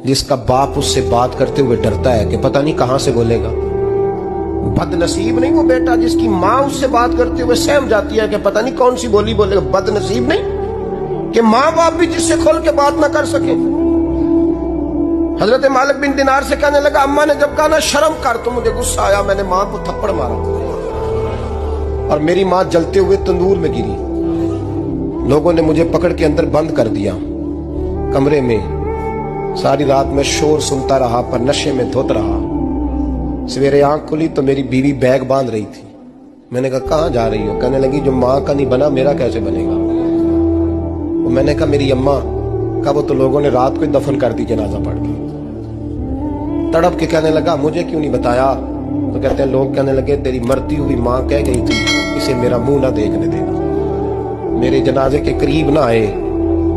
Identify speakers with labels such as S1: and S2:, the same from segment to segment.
S1: جس کا باپ اس سے بات کرتے ہوئے ڈرتا ہے کہ پتہ نہیں کہاں سے بولے گا. بد نصیب نہیں وہ بیٹا جس کی ماں اس سے بات کرتے ہوئے سہم جاتی ہے کہ پتہ نہیں کون سی بولی بولے گا. بد نصیب نہیں کہ ماں باپ بھی جس سے کھول کے بات نہ کر سکے. حضرت مالک بن دینار سے کہنے لگا اماں نے جب کہا نا شرم کر, تو مجھے غصہ آیا, میں نے ماں کو تھپڑ مارا اور میری ماں جلتے ہوئے تندور میں گری. لوگوں نے مجھے پکڑ کے اندر بند کر دیا کمرے میں. ساری رات میں شور سنتا رہا پر نشے میں دھوت رہا. سویرے آنکھ کھلی تو میری بیوی بیگ باندھ رہی تھی. میں نے کہا کہاں جا رہی ہو؟ کہنے لگی جو ماں کا نہیں بنا میرا کیسے بنے گا. میں نے کہا میری اماں کا, وہ تو لوگوں نے رات کو دفن کر دی جنازہ پڑھ کے. تڑپ کے کہنے لگا مجھے کیوں نہیں بتایا؟ تو کہتے ہیں لوگ کہنے لگے تیری مرتی ہوئی ماں کہہ گئی تھی اسے میرا منہ نہ دیکھنے دینا. میرے جنازے کے قریب نہ آئے.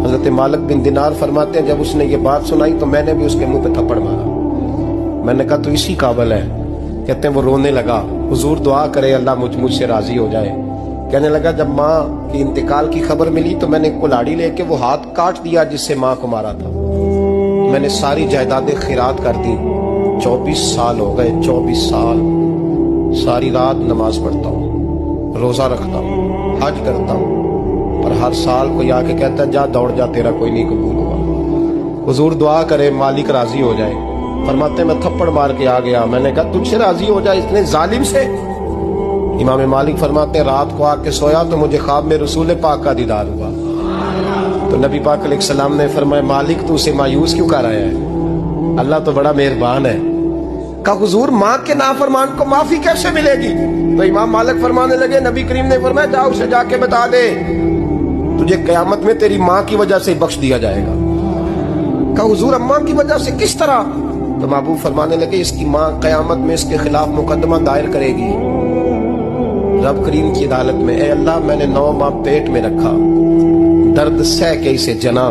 S1: حضرت مالک بن دینار فرماتے ہیں جب اس نے یہ بات سنائی تو میں نے بھی اس کے منہ پہ تھپڑ مارا. میں نے کہا تو اسی قابل ہے. کہتے ہیں وہ رونے لگا, حضور دعا کرے اللہ مجھ سے راضی ہو جائے. کہنے لگا جب ماں کی انتقال کی خبر ملی تو میں نے کلاڑی لے کے وہ ہاتھ کاٹ دیا جس سے ماں کو مارا تھا. میں نے ساری جائیدادیں خیرات کر دی. 24 سال ہو گئے, 24 سال. ساری رات نماز پڑھتا ہوں, روزہ رکھتا ہوں, حج کرتا ہوں, پر ہر سال کوئی آ کے کہتا ہے جا دوڑ جا تیرا کوئی نہیں قبول ہوا. حضور دعا کرے مالک راضی ہو جائے. فرماتے میں تھپڑ مار کے آ گیا. میں نے کہا تجھ سے راضی ہو جائے اتنے ظالم سے. امام مالک فرماتے ہیں رات کو آ کے سویا تو مجھے خواب میں رسول پاک کا دیدار ہوا. تو نبی پاک علیہ السلام نے فرمایا مالک تو اسے مایوس کیوں کر رہا ہے؟ اللہ تو بڑا مہربان ہے. کہا حضور ماں کے نافرمان کو معافی کیسے ملے گی؟ تو امام مالک فرمانے لگے نبی کریم نے فرمایا جا اسے جا کے بتا دے تجھے قیامت میں تیری ماں کی وجہ سے بخش دیا جائے گا. کہا حضور اماں کی وجہ سے کس طرح؟ تو محبوب فرمانے لگے اس کی ماں قیامت میں اس کے خلاف مقدمہ دائر کرے گی رب کریم کی عدالت میں. اے اللہ میں نے 9 ماہ پیٹ میں رکھا, درد سہ کے اسے جنا,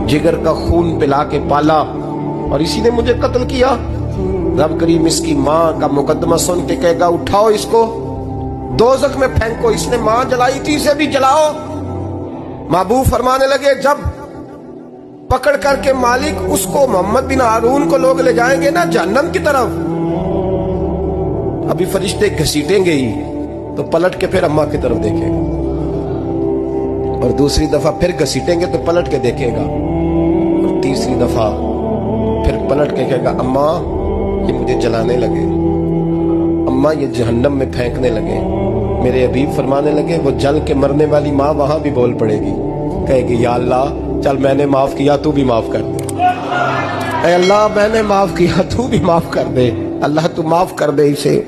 S1: جگر کا خون پلا کے پالا اور اسی نے مجھے قتل کیا. رب کریم اس کی ماں کا مقدمہ سن کے کہے گا اٹھاؤ اس کو دوزخ میں پھینکو, اس نے ماں جلائی تھی اسے بھی جلاؤ. محبوب فرمانے لگے جب پکڑ کر کے مالک اس کو محمد بن ہارون کو لوگ لے جائیں گے نا جہنم کی طرف, ابھی فرشتے گھسیٹیں گے ہی تو پلٹ کے پھر اماں کی طرف دیکھے گا, اور دوسری دفعہ پھر گھسیٹیں گے تو پلٹ کے دیکھے گا, اور تیسری دفعہ پھر پلٹ کے کہے گا اماں یہ مجھے جلانے لگے, اماں یہ جہنم میں پھینکنے لگے. میرے حبیب فرمانے لگے وہ جل کے مرنے والی ماں وہاں بھی بول پڑے گی, کہے گی یا اللہ چل میں نے معاف کیا تو بھی معاف کر دے. اے اللہ میں نے معاف کیا تو بھی معاف کر دے. اللہ تو معاف کر دے اسے.